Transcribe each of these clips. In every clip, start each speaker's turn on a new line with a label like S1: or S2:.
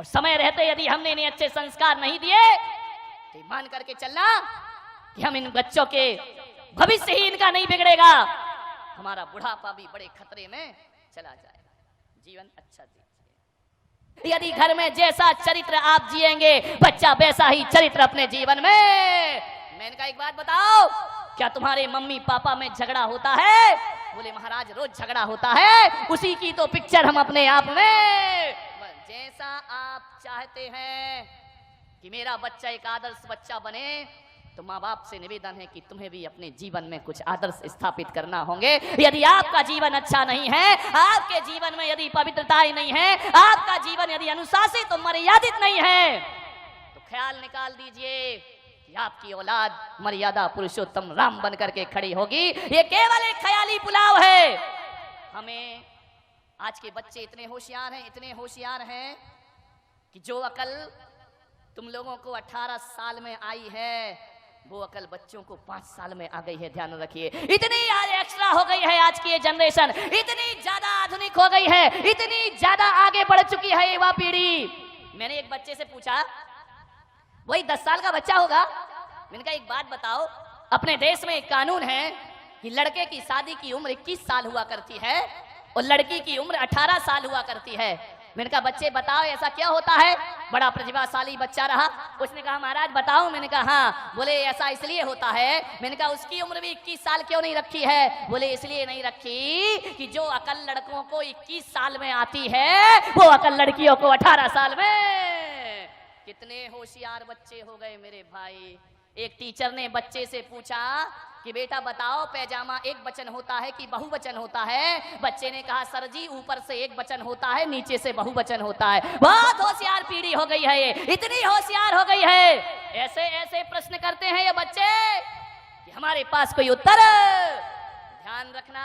S1: और समय रहते यदि हमने इन्हें अच्छे संस्कार नहीं दिए तो मान करके चलना कि हम इन बच्चों के भविष्य ही इनका नहीं बिगड़ेगा, हमारा बुढ़ापा भी बड़े खतरे में चला जाएगा। जीवन अच्छा दीजिए। यदि घर में जैसा चरित्र आप जिएंगे बच्चा वैसा ही चरित्र अपने जीवन में। मैंने कहा एक बात बताओ, क्या तुम्हारे मम्मी पापा में झगड़ा होता है? बोले महाराज रोज झगड़ा होता है, उसी की तो पिक्चर हम अपने आप में। जैसा आप चाहते हैं कि मेरा बच्चा एक आदर्श बच्चा बने, तो माँ बाप से निवेदन है कि तुम्हें भी अपने जीवन में कुछ आदर्श स्थापित करना होंगे। यदि आपका जीवन अच्छा नहीं है, आपके जीवन में यदि पवित्रता ही नहीं है, आपका जीवन यदि अनुशासित और मर्यादित नहीं है, तो ख्याल निकाल दीजिए कि आपकी औलाद मर्यादा पुरुषोत्तम राम बन करके खड़ी होगी। ये केवल एक ख्याली पुलाव है। हमें आज के बच्चे इतने होशियार हैं, इतने होशियार हैं कि जो अकल तुम लोगों को 18 साल में आई है वो अकल बच्चों को 5 साल में आ गई है। ध्यान रखिए, इतनी आज एक्स्ट्रा हो गई है आज की ये जनरेशन, इतनी ज्यादा आधुनिक हो गई है, इतनी ज्यादा आगे बढ़ चुकी है युवा पीढ़ी। मैंने एक बच्चे से पूछा, वही 10 साल का बच्चा होगा, मैंने कहा एक बात बताओ, अपने देश में एक कानून है कि लड़के की शादी की उम्र 21 साल हुआ करती है और लड़की की उम्र 18 साल हुआ करती है। मैंने कहा बच्चे बताओ ऐसा क्या होता है? बड़ा प्रतिभाशाली बच्चा रहा, उसने कहा महाराज बताओ। मैंने कहा हाँ। बोले ऐसा इसलिए होता है। मैंने कहा उसकी उम्र भी 21 साल क्यों नहीं रखी है? बोले इसलिए नहीं रखी कि जो अकल लड़कों को 21 साल में आती है वो अकल लड़कियों को 18 साल में। कितने होशियार बच्चे हो गए मेरे भाई। एक टीचर ने बच्चे से पूछा कि बेटा बताओ पैजामा एक वचन होता है कि बहुवचन होता है? बच्चे ने कहा सर जी ऊपर से एक वचन होता है, नीचे से बहुवचन होता है। बहुत होशियार पीढ़ी हो गई है ये, इतनी होशियार हो गई है। ऐसे ऐसे प्रश्न करते हैं ये बच्चे कि हमारे पास कोई उत्तर। ध्यान रखना,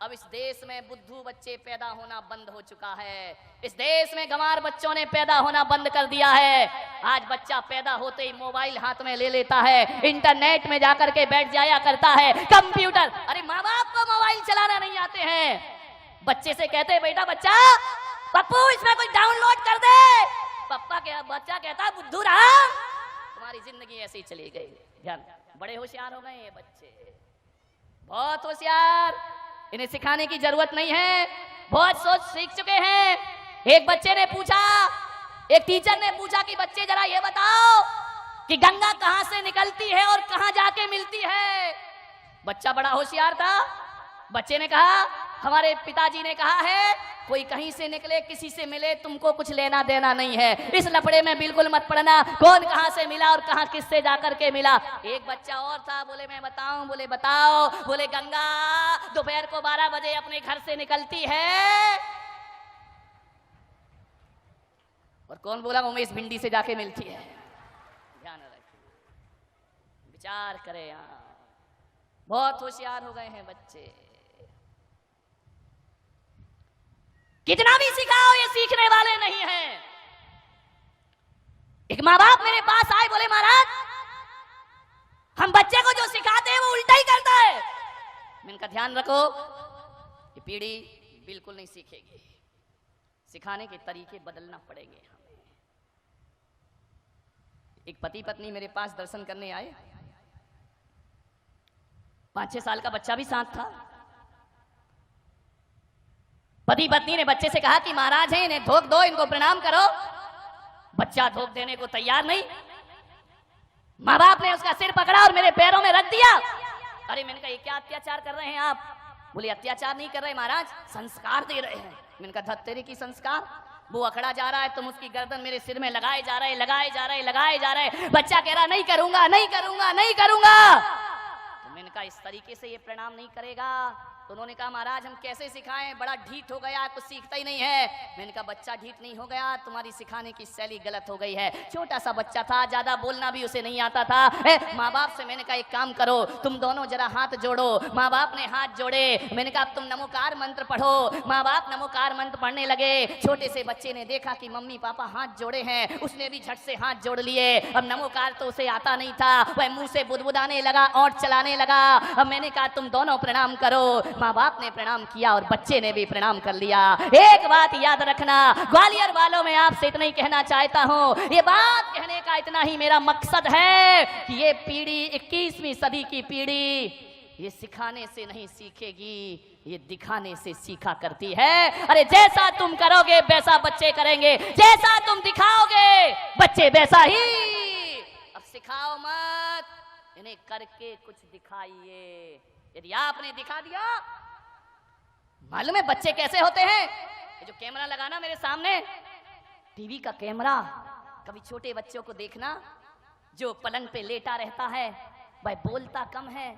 S1: अब इस देश में बुद्धू बच्चे पैदा होना बंद हो चुका है। इस देश में गंवार बच्चों ने पैदा होना बंद कर दिया है। आज बच्चा पैदा होते ही मोबाइल हाथ में ले लेता है, इंटरनेट में जाकर के बैठ जाया करता है, कंप्यूटर। अरे माँ बाप को मोबाइल चलाना नहीं आते हैं। बच्चे से कहते हैं बेटा बच्चा पप्पू इसमें कुछ डाउनलोड कर दे। बच्चा कहता बुद्धू राम तुम्हारी जिंदगी ऐसे ही चली गई। ध्यान, बड़े होशियार हो गए ये बच्चे, बहुत होशियार। इन्हें सिखाने की जरूरत नहीं है, बहुत सोच सीख चुके हैं। एक बच्चे ने पूछा, एक टीचर ने पूछा कि बच्चे जरा ये बताओ कि गंगा कहां से निकलती है और कहां जाके मिलती है? बच्चा बड़ा होशियार था। बच्चे ने कहा हमारे पिताजी ने कहा है कोई कहीं से निकले किसी से मिले तुमको कुछ लेना देना नहीं है, इस लफड़े में बिल्कुल मत पड़ना, कौन कहां से मिला और कहां किससे जाकर के मिला। एक बच्चा और था, बोले मैं बताऊं? बोले बताओ। बोले गंगा दोपहर को 12 बजे अपने घर से निकलती है। और कौन बोला? उमेश भिंडी से जाके मिलती है। ध्यान रखिए, विचार करें। यहाँ बहुत होशियार हो गए हैं बच्चे। कितना भी सिखाओ ये सीखने वाले नहीं हैं। एक माँ बाप मेरे पास आए, बोले महाराज हम बच्चे को जो सिखाते हैं वो उल्टा ही करता है। मैंने कहा ध्यान रखो, ये पीढ़ी बिल्कुल नहीं सीखेगी, सिखाने के तरीके बदलना पड़ेंगे हमें। एक पति पत्नी मेरे पास दर्शन करने आए, 5-6 साल का बच्चा भी साथ था। पति पत्नी ने बच्चे से कहा कि महाराज हैं इन्हें धोख दो, इनको प्रणाम करो। बच्चा धोख देने को तैयार नहीं। माँ बाप ने उसका सिर पकड़ा और मेरे पैरों में रख दिया। अरे मैंने कहा ये क्या अत्याचार कर रहे हैं आप? बोले अत्याचार नहीं कर रहे महाराज, संस्कार दे रहे हैं। मैंने कहा धत्तेरी की संस्कार? वो अकड़ा जा रहा है, तुम उसकी गर्दन मेरे सिर में लगाए जा रहे, लगाए जा रहे, लगाए जा रहे। बच्चा कह रहा नहीं करूंगा, नहीं करूंगा, नहीं करूंगा। तो मैंने कहा इस तरीके से ये प्रणाम नहीं करेगा। तो उन्होंने कहा महाराज हम कैसे सिखाएं, बड़ा ढीठ हो गया, कुछ सीखता ही नहीं है। मैंने कहा बच्चा ढीठ नहीं हो गया, तुम्हारी सिखाने की शैली गलत हो गई है। छोटा सा बच्चा था, ज्यादा बोलना भी उसे नहीं आता था। माँ बाप से मैंने कहा एक काम करो, तुम दोनों जरा हाथ जोड़ो। माँ बाप ने हाथ जोड़े। मैंने कहा तुम नमोकार मंत्र पढ़ो। माँ बाप नमोकार मंत्र पढ़ने लगे। छोटे से बच्चे ने देखा कि मम्मी पापा हाथ जोड़े हैं, उसने भी झट से हाथ जोड़ लिए। अब नमोकार तो उसे आता नहीं था, वह मुंह से बुदबुदाने लगा और चलाने लगा। अब मैंने कहा तुम दोनों प्रणाम करो। माँ बाप ने प्रणाम किया और बच्चे ने भी प्रणाम कर लिया। एक बात याद रखना, ग्वालियर वालों में आपसे इतना ही कहना चाहता हूँ, ये बात कहने का इतना ही मेरा मकसद है कि ये पीढ़ी 21वीं सदी की पीढ़ी ये सिखाने से नहीं सीखेगी, ये दिखाने से सीखा करती है। अरे जैसा तुम करोगे वैसा बच्चे करेंगे, जैसा तुम दिखाओगे बच्चे वैसा ही। अब सिखाओ मत, इन्हें करके कुछ दिखाइए। यदि आपने दिखा दिया, मालूम है बच्चे कैसे होते हैं? ये जो कैमरा लगाना मेरे सामने, टीवी का कैमरा, कभी छोटे बच्चों को देखना जो पलंग पे लेटा रहता है, वह बोलता कम है,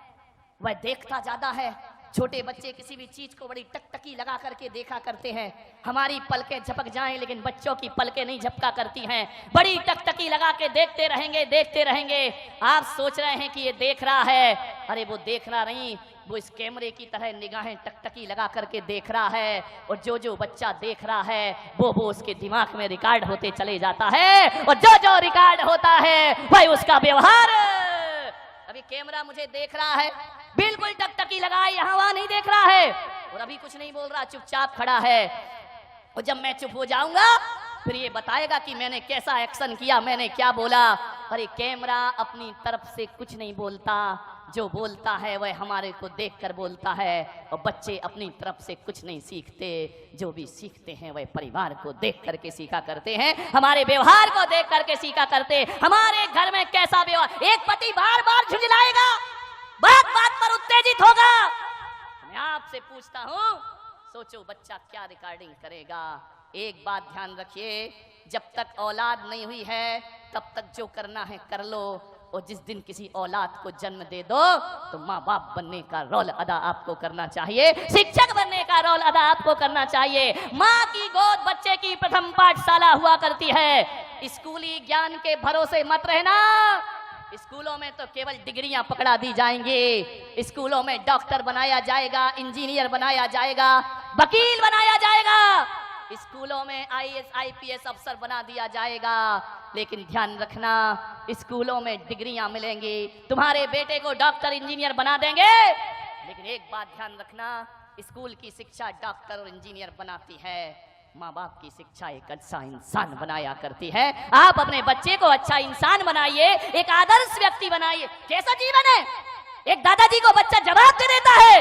S1: वह देखता ज्यादा है। छोटे बच्चे किसी भी चीज को बड़ी टकटकी लगा करके देखा करते हैं। हमारी पलकें झपक जाएं लेकिन बच्चों की पलकें नहीं झपका करती हैं, बड़ी टकटकी लगा के देखते रहेंगे, देखते रहेंगे। आप सोच रहे हैं कि ये देख रहा है, अरे वो देख रहा नहीं, वो इस कैमरे की तरह निगाहें टकटकी लगा करके देख रहा है। और जो जो बच्चा देख रहा है वो उसके दिमाग में रिकॉर्ड होते चले जाता है, और जो जो रिकॉर्ड होता है वही उसका व्यवहार। अभी कैमरा मुझे देख रहा है, बिल्कुल टकटकी लगाए, यहाँ वहां नहीं देख रहा है, और अभी कुछ नहीं बोल रहा, चुपचाप खड़ा है। और जब मैं चुप हो जाऊंगा फिर ये बताएगा कि मैंने कैसा एक्शन किया, मैंने क्या बोला। अरे कैमरा अपनी तरफ से कुछ नहीं बोलता, जो बोलता है वह हमारे को देखकर बोलता है। और बच्चे अपनी तरफ से कुछ नहीं सीखते, जो भी सीखते हैं वह परिवार को देख करके सीखा करते हैं, हमारे व्यवहार को देख करके सीखा करते। हमारे घर में कैसा व्यवहार, एक पति बार बार झुंझलाएगा, बात बात पर उत्तेजित होगा। मैं आपसे पूछता हूं, सोचो बच्चा क्या रिकॉर्डिंग करेगा। एक बात ध्यान रखिए, जब तक औलाद नहीं हुई है तब तक जो करना है कर लो, और जिस दिन किसी औलाद को जन्म दे दो तो माँ बाप बनने का रोल अदा आपको करना चाहिए, शिक्षक बनने का रोल अदा आपको करना चाहिए। माँ की गोद बच्चे की प्रथम पाठशाला हुआ करती है। स्कूली ज्ञान के भरोसे मत रहना। स्कूलों में तो केवल डिग्रियां पकड़ा दी जाएंगी, स्कूलों में डॉक्टर बनाया जाएगा, इंजीनियर बनाया जाएगा, वकील बनाया जाएगा, स्कूलों में IAS IPS अफसर बना दिया जाएगा। लेकिन ध्यान रखना, स्कूलों में डिग्रियां मिलेंगी, तुम्हारे बेटे को डॉक्टर इंजीनियर बना देंगे, लेकिन एक बात ध्यान रखना, स्कूल की शिक्षा डॉक्टर और इंजीनियर बनाती है, माँ बाप की शिक्षा एक अच्छा इंसान बनाया करती है। आप अपने बच्चे को अच्छा इंसान बनाइए, एक आदर्श व्यक्ति बनाइए। कैसा जीवन है? एक दादाजी को बच्चा जवाब दे देता है,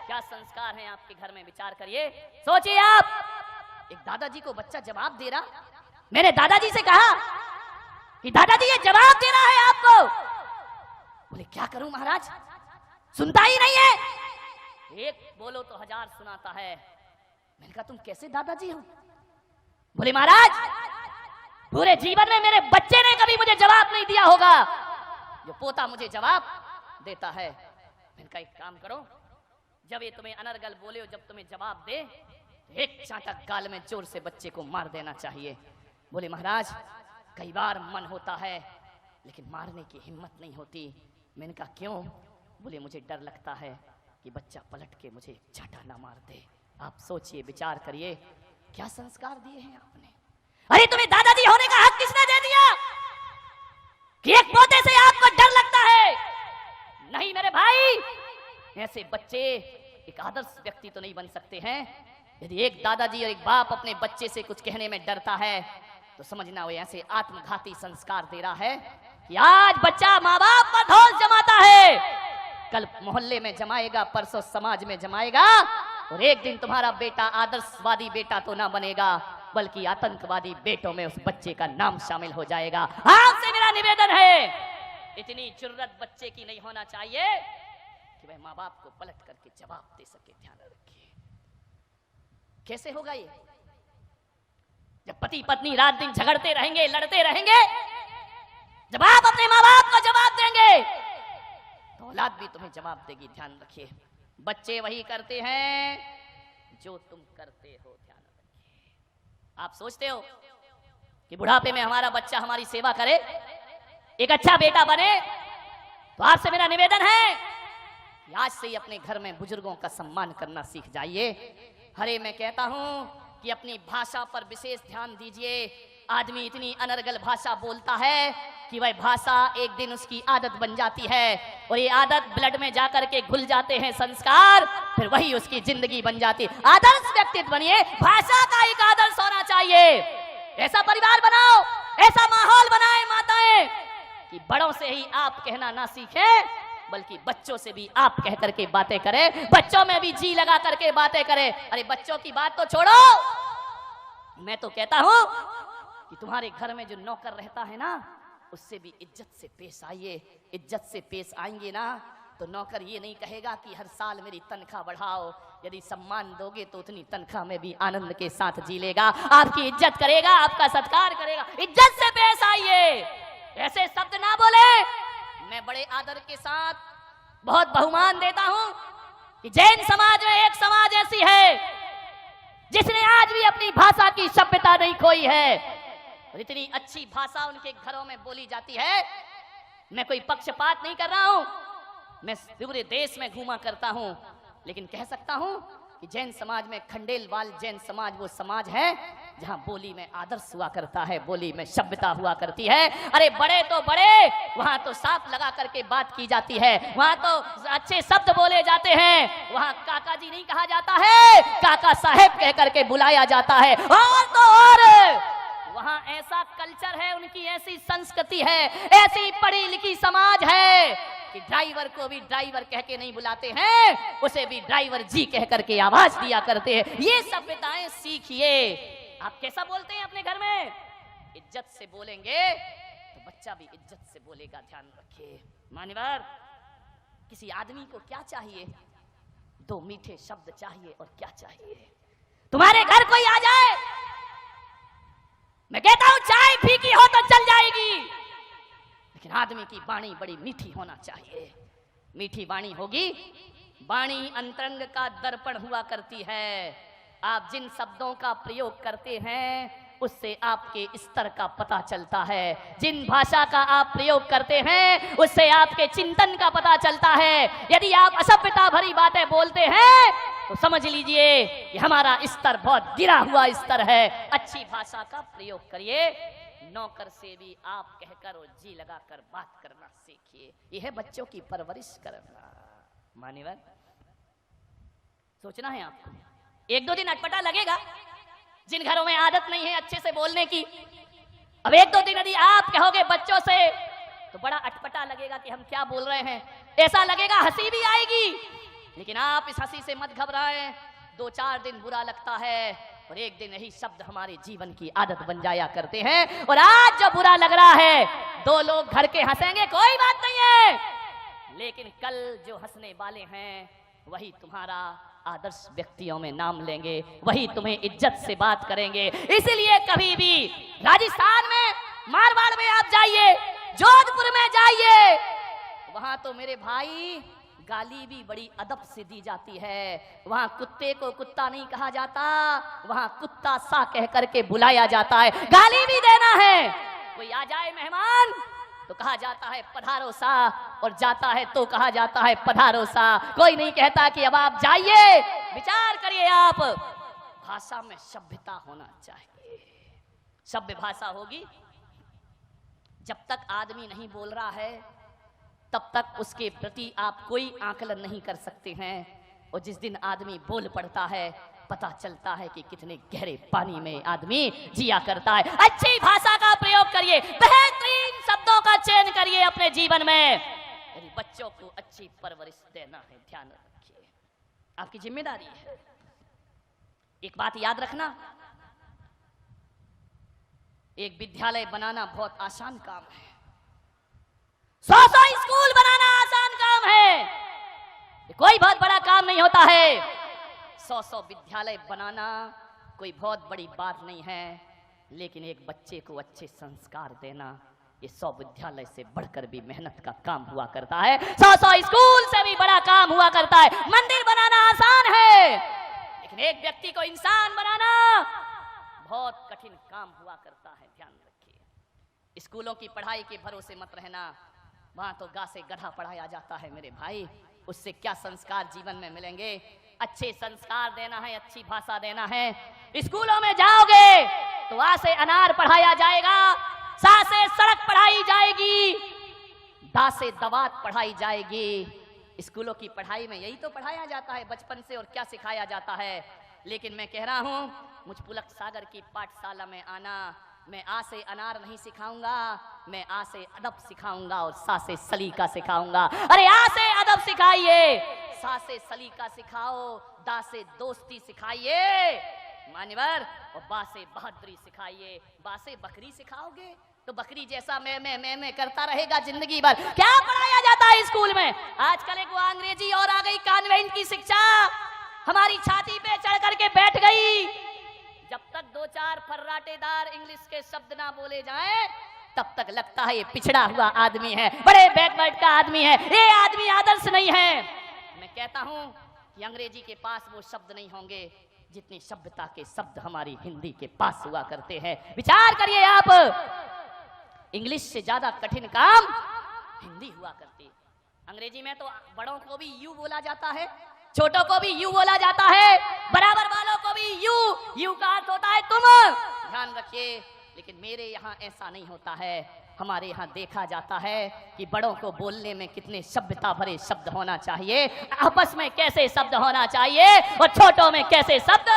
S1: क्या संस्कार है आपके घर में? विचार करिए, सोचिए आप। एक दादाजी को बच्चा जवाब दे रहा, मैंने दादाजी से कहा कि दादाजी ये जवाब दे रहा है आपको। बोले क्या करूं महाराज, सुनता ही नहीं है। एक बोलो तो 1000 सुनाता है। मैंने कहा तुम कैसे दादाजी हो? बोले महाराज पूरे जीवन में मेरे बच्चे ने कभी मुझे जवाब नहीं दिया होगा, जो पोता मुझे जवाब देता है। मैंने कहा एक काम करो, जब ये तुम्हें अनर्गल बोले, जब तुम्हें जवाब दे, एक चांटा गाल में जोर से बच्चे को मार देना चाहिए। बोले महाराज कई बार मन होता है लेकिन मारने की हिम्मत नहीं होती। मैंने कहा क्यों? बोले मुझे डर लगता है कि बच्चा पलट के मुझे चांटा ना मार दे। आप सोचिए, विचार करिए, क्या संस्कार दिए हैं आपने। अरे तुम्हें दादाजी होने का हक किसने दे दिया कि एक पोते से आपको डर लगता है? नहीं मेरे भाई, ऐसे बच्चे एक आदर्श व्यक्ति तो नहीं बन सकते हैं। यदि एक दादाजी और एक बाप अपने बच्चे से कुछ कहने में डरता है तो समझना वो ऐसे आत्मघाती संस्कार दे रहा है कि आज बच्चा माँ बाप पर धौंस जमाता है, कल मोहल्ले में जमाएगा, परसों समाज में जमाएगा, और एक दिन तुम्हारा बेटा आदर्शवादी बेटा तो ना बनेगा बल्कि आतंकवादी बेटों में उस बच्चे का नाम शामिल हो जाएगा। आपसे मेरा निवेदन है, इतनी जुर्रत बच्चे की नहीं होना चाहिए कि वह माँ बाप को पलट करके जवाब दे सके। ध्यान रखिए, कैसे होगा ये? जब पति पत्नी रात दिन झगड़ते रहेंगे, लड़ते रहेंगे, जब आप अपने माँ बाप को जवाब देंगे तो औलाद भी तुम्हें जवाब देगी। ध्यान रखिए, बच्चे वही करते हैं जो तुम करते हो। ध्यान रखिए, आप सोचते हो कि बुढ़ापे में हमारा बच्चा हमारी सेवा करे, एक अच्छा बेटा बने, तो आपसे मेरा निवेदन है कि आज से ही अपने घर में बुजुर्गों का सम्मान करना सीख जाइए। अरे मैं कहता हूं कि अपनी भाषा पर विशेष ध्यान दीजिए। आदमी इतनी अनर्गल भाषा बोलता है कि वह भाषा एक दिन उसकी आदत बन जाती है और ये आदत ब्लड में जाकर के घुल जाते हैं संस्कार, फिर वही उसकी जिंदगी बन जाती है। आदर्श व्यक्तित्व बनिए, भाषा का एक आदर्श होना चाहिए। ऐसा परिवार बनाओ, ऐसा माहौल बनाए माताएं कि बड़ों से ही आप कहना ना सीखें, बल्कि बच्चों से भी आप कह करके बातें करें, बच्चों में भी जी लगा करके बातें करें। अरे बच्चों की बात तो छोड़ो, मैं तो कहता हूं कि तुम्हारे घर में जो नौकर रहता है ना, उससे भी इज्जत से पेश आइए। इज्जत से पेश आएंगे ना तो नौकर ये नहीं कहेगा कि हर साल मेरी तनख्वाह बढ़ाओ। यदि सम्मान दोगे तो उतनी तनख्वाह में भी आनंद के साथ जी लेगा, आपकी इज्जत करेगा, आपका सत्कार करेगा। इज्जत से पेश आइए, ऐसे शब्द ना बोले। मैं बड़े आदर के साथ बहुत बहुमान देता हूं कि जैन समाज में एक समाज ऐसी है जिसने आज भी अपनी भाषा की सभ्यता नहीं खोई है और इतनी अच्छी भाषा उनके घरों में बोली जाती है। मैं कोई पक्षपात नहीं कर रहा हूं, मैं पूरे देश में घूमा करता हूं, लेकिन कह सकता हूं कि जैन समाज में खंडेलवाल जैन समाज वो समाज है जहां बोली में आदर्श हुआ करता है, बोली में सभ्यता हुआ करती है। अरे बड़े तो बड़े, वहां तो साफ लगा करके बात की जाती है, वहां तो अच्छे शब्द बोले जाते हैं, वहां काका जी नहीं कहा जाता है, काका साहेब कह करके बुलाया जाता है। और तो और वहां ऐसा कल्चर है, उनकी ऐसी संस्कृति है, ऐसी पढ़ी लिखी समाज है कि ड्राइवर को भी ड्राइवर कह के नहीं बुलाते हैं, उसे भी ड्राइवर जी कह करके आवाज दिया करते हैं। ये सभ्यताएं सीखिए। आप कैसा बोलते हैं अपने घर में? इज्जत से बोलेंगे तो बच्चा भी इज्जत से बोलेगा, ध्यान रखिए। मान्यवर, किसी आदमी को क्या चाहिए? दो मीठे शब्द चाहिए। और क्या चाहिए? तुम्हारे घर कोई आ जाए, मैं कहता हूं चाय फीकी हो तो चल जाएगी, लेकिन आदमी की वाणी बड़ी मीठी होना चाहिए। मीठी वाणी होगी, वाणी अंतरंग का दर्पण हुआ करती है। आप जिन शब्दों का प्रयोग करते हैं उससे आपके स्तर का पता चलता है। जिन भाषा का आप प्रयोग करते हैं उससे आपके चिंतन का पता चलता है। यदि आप असभ्यता भरी बातें बोलते हैं तो समझ लीजिए कि हमारा स्तर बहुत गिरा हुआ स्तर है। अच्छी भाषा का प्रयोग करिए। नौकर से भी आप कहकर और जी लगाकर बात करना सीखिए। यह है बच्चों की परवरिश करना। मान्यवर, सोचना है आपको। एक दो दिन अटपटा लगेगा जिन घरों में आदत नहीं है अच्छे से बोलने की। अब एक दो दिन यदि आप कहोगे बच्चों से तो बड़ा अटपटा लगेगा कि हम क्या बोल रहे हैं, ऐसा लगेगा, हंसी भी आएगी। लेकिन आप इस हंसी से मत घबराएं। 2-4 दिन बुरा लगता है और एक दिन यही शब्द हमारे जीवन की आदत बन जाया करते हैं। और आज जो बुरा लग रहा है, 2 लोग घर के हंसेंगे, कोई बात नहीं है, लेकिन कल जो हंसने वाले हैं वही तुम्हारा आदर्श व्यक्तियों में नाम लेंगे, वही तुम्हें इज्जत से बात करेंगे। इसलिए कभी भी राजस्थान में, मारवाड़ में आप जाइए, जोधपुर में जाइए, वहां तो मेरे भाई गाली भी बड़ी अदब से दी जाती है। वहां कुत्ते को कुत्ता नहीं कहा जाता, वहां कुत्ता सा कह करके बुलाया जाता है। गाली भी देना है। कोई आ जाए मेहमान तो कहा जाता है पधारो सा, और जाता है तो कहा जाता है पधारो सा। कोई नहीं कहता कि अब आप जाइए। विचार करिए आप, भाषा में सभ्यता होना चाहिए। सभ्य भाषा होगी। जब तक आदमी नहीं बोल रहा है तब तक उसके प्रति आप कोई आकलन नहीं कर सकते हैं। और जिस दिन आदमी बोल पड़ता है पता चलता है कि कितने गहरे पानी में आदमी जिया करता है। अच्छी भाषा का प्रयोग करिए, बेहतरीन शब्दों का चयन करिए अपने जीवन में। यदि बच्चों को अच्छी परवरिश देना है, ध्यान रखिए, आपकी जिम्मेदारी है। एक बात याद रखना, एक विद्यालय बनाना बहुत आसान काम है। 100 स्कूल बनाना आसान काम है, कोई बहुत बड़ा काम नहीं होता है। 100 विद्यालय बनाना कोई बहुत बड़ी बात नहीं है, लेकिन एक बच्चे को अच्छे संस्कार देना ये 100 विद्यालय से बढ़कर भी मेहनत का काम हुआ करता है। 100 स्कूल से भी बड़ा काम हुआ करता है। मंदिर बनाना आसान है, लेकिन एक व्यक्ति को इंसान बनाना बहुत कठिन काम हुआ करता है। ध्यान रखिए। स्कूलों की पढ़ाई के भरोसे मत रहना, वहां तो गा से गधा पढ़ाया जाता है मेरे भाई। उससे क्या संस्कार जीवन में मिलेंगे? अच्छे संस्कार देना है, अच्छी भाषा देना है। स्कूलों में जाओगे तो वहां से अनार पढ़ाया जाएगा, सा से सड़क पढ़ाई जाएगी, दा से दवात पढ़ाई जाएगी। स्कूलों की पढ़ाई में यही तो पढ़ाया जाता है बचपन से, और क्या सिखाया जाता है। लेकिन मैं कह रहा हूं, मुझ पुलक सागर की पाठशाला में आना, मैं आ से अनार नहीं सिखाऊंगा, मैं आ से अदब सिखाऊंगा और सा से सलीका सिखाऊंगा। अरे आ से अदब सिखाइए, सा से सलीका सिखाओ, दा से दोस्ती सिखाइए मान्यवर, और बा से बहादुरी सिखाइए। बा से बकरी सिखाओगे तो बकरी जैसा मैं करता रहेगा जिंदगी भर। क्या पढ़ाया जाता है स्कूल में? आजकल एक वो अंग्रेजी और आ गई, कॉन्वेंट की शिक्षा हमारी छाती पे चढ़ करके बैठ गई। जब तक 2-4 फर्राटेदार इंग्लिश के शब्द ना बोले जाएं, तब तक लगता है ये पिछड़ा हुआ आदमी है, बड़े बैकवर्ड का आदमी है, ये आदमी आदर्श नहीं है। मैं कहता हूं कि अंग्रेजी के पास वो शब्द नहीं होंगे जितनी सभ्यता के शब्द हमारी हिंदी के पास हुआ करते हैं। विचार करिए आप, इंग्लिश से ज्यादा कठिन काम हिंदी हुआ करती। अंग्रेजी में तो बड़ों को भी यू बोला जाता है, छोटों को भी यू बोला जाता है, बराबर वालों को भी यू का अर्थ होता है तुम। ध्यान रखिए, लेकिन मेरे यहाँ ऐसा नहीं होता है। हमारे यहाँ देखा जाता है कि बड़ों को बोलने में कितने सभ्यता भरे शब्द होना चाहिए, आपस में कैसे शब्द होना चाहिए, और छोटों में कैसे शब्द।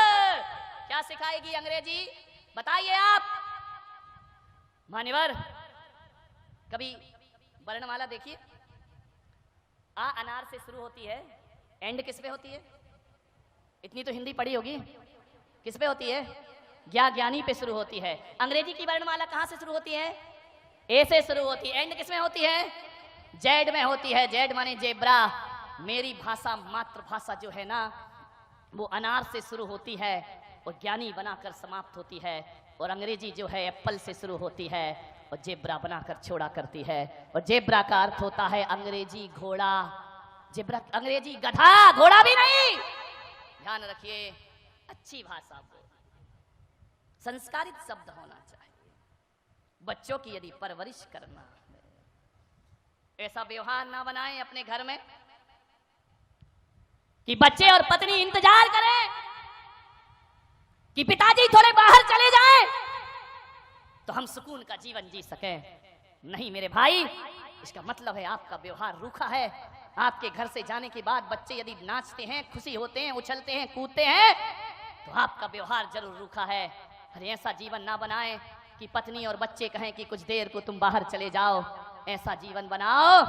S1: क्या सिखाएगी अंग्रेजी, बताइए आप मान्यवर। कभी वर्णमाला देखिए, आ अनार से शुरू होती है, एंड किस पे होती है? इतनी तो हिंदी पढ़ी होगी, किस पे होती है? ज्ञानी पे शुरू होती है। अंग्रेजी की वर्णमाला कहां से शुरू होती है? ए से शुरू होती है। एंड किस में होती है? जेड में होती है। जेड माने जेब्रा। मेरी भाषा, मातृभाषा जो है ना, वो अनार से शुरू होती है और ज्ञानी बनाकर समाप्त होती है, और अंग्रेजी जो है एप्पल से शुरू होती है और जेब्रा बनाकर छोड़ा करती है। और जेब्रा का अर्थ होता है अंग्रेजी घोड़ा, जेब्रा अंग्रेजी गधा, घोड़ा भी नहीं। ध्यान रखिए, अच्छी भाषा बोल, संस्कारित शब्द होना चाहिए। बच्चों की यदि परवरिश करना, ऐसा व्यवहार ना बनाएं अपने घर में कि बच्चे और पत्नी इंतजार करें कि पिताजी थोड़े बाहर चले जाएं तो हम सुकून का जीवन जी सकें। नहीं मेरे भाई, इसका मतलब है आपका व्यवहार रूखा है। आपके घर से जाने के बाद बच्चे यदि नाचते हैं, खुशी होते हैं, उछलते हैं, कूदते हैं, तो आपका व्यवहार जरूर रूखा है। अरे ऐसा जीवन ना बनाएं कि पत्नी और बच्चे कहें कि कुछ देर को तुम बाहर चले जाओ। ऐसा जीवन बनाओ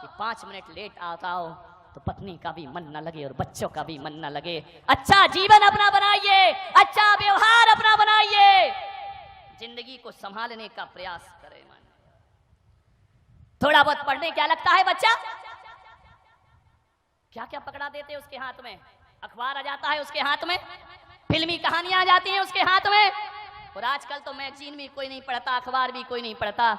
S1: कि 5 मिनट लेट आता हो तो पत्नी का भी मन न लगे और बच्चों का भी मन न लगे। अच्छा जीवन अपना बनाइए, अच्छा व्यवहार अपना बनाइए, जिंदगी को संभालने का प्रयास करें। थोड़ा बहुत पढ़ने क्या लगता है बच्चा? क्या क्या पकड़ा देते हैं उसके हाथ में? अखबार आ जाता है उसके हाथ में, फिल्मी कहानियां आ जाती हैं उसके हाथ में, और आजकल तो मैगजीन भी कोई नहीं पढ़ता, अखबार भी कोई नहीं पढ़ता।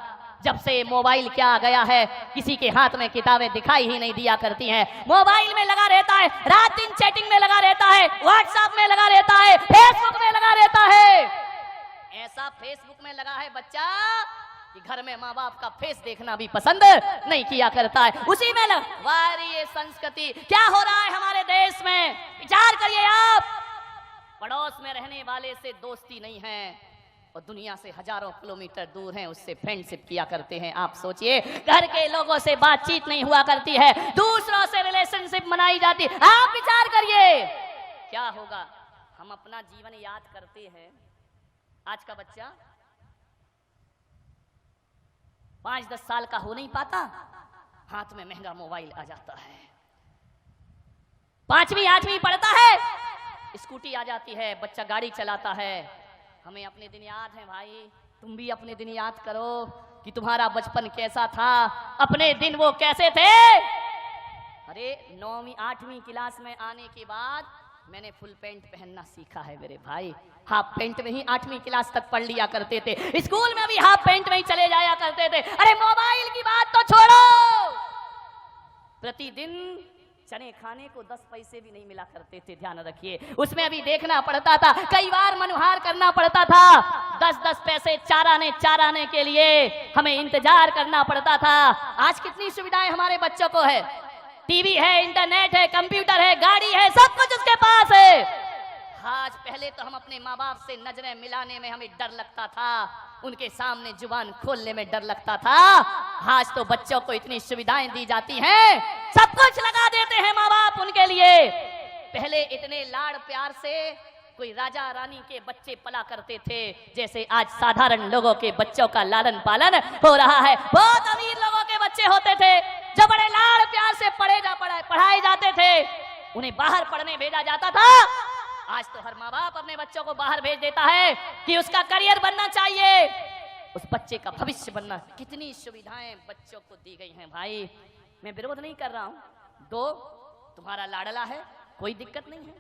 S1: जब से मोबाइल क्या आ गया है, किसी के हाथ में किताबें दिखाई ही नहीं दिया करती हैं। मोबाइल में लगा रहता है, रात दिन चैटिंग में लगा रहता है, व्हाट्सएप में लगा रहता है, फेसबुक में लगा रहता है। ऐसा फेसबुक में लगा है बच्चा कि घर में माँ बाप का फेस देखना भी पसंद नहीं किया करता है। उसी में ये संस्कृति क्या हो रहा है हमारे देश में? विचार करिए आप। पड़ोस में रहने वाले से दोस्ती नहीं है और दुनिया से हजारों किलोमीटर दूर हैं, उससे फ्रेंडशिप किया करते हैं। आप सोचिए, घर के लोगों से बातचीत नहीं हुआ करती है, दूसरों से रिलेशनशिप बनाई जाती है। आप विचार करिए क्या होगा। हम अपना जीवन याद करते हैं, आज का बच्चा 5-10 साल का हो नहीं पाता, हाथ में महंगा मोबाइल आ जाता है। 5वीं 8वीं पढ़ता है, स्कूटी आ जाती है, बच्चा गाड़ी चलाता है। हमें अपने दिन याद है भाई, तुम भी अपने दिन याद करो कि तुम्हारा बचपन कैसा था, अपने दिन वो कैसे थे। अरे 9वीं 8वीं क्लास में आने के बाद मैंने फुल पैंट पहनना सीखा है मेरे भाई। हाफ पैंट में ही 8वीं क्लास तक पढ़ लिया करते थे, स्कूल में भी हाफ पैंट में ही चले जाया करते थे। अरे मोबाइल की बात तो छोड़ो, प्रतिदिन चने खाने को 10 पैसे भी नहीं मिला करते थे। ध्यान रखिए, उसमें अभी देखना पड़ता था, कई बार मनुहार करना पड़ता था। 10-10 पैसे चाराने के लिए हमें इंतजार करना पड़ता था। आज कितनी सुविधाएं हमारे बच्चों को है, टीवी है, इंटरनेट है, कंप्यूटर है, गाड़ी है, सब कुछ उसके पास है। आज पहले तो हम अपने माँ बाप से नजरें मिलाने में हमें डर लगता था, उनके सामने जुबान खोलने में डर लगता था। आज तो बच्चों को इतनी सुविधाएं दी जाती हैं, सब कुछ लगा देते हैं माँ बाप उनके लिए। पहले इतने लाड़ प्यार से कोई राजा रानी के बच्चे पला करते थे, जैसे आज साधारण लोगों के बच्चों का लालन पालन हो रहा है। बहुत अमीर लोगों के बच्चे होते थे जो बड़े लाड़ प्यार से पढ़ाए जाते थे, उन्हें बाहर पढ़ने भेजा जाता था। आज तो हर माँ बाप अपने बच्चों को बाहर भेज देता है कि उसका करियर बनना चाहिए, उस बच्चे का भविष्य बनना। कितनी सुविधाएं बच्चों को दी गई हैं भाई, मैं विरोध नहीं कर रहा हूं। दो, तुम्हारा लाडला है, कोई दिक्कत नहीं है,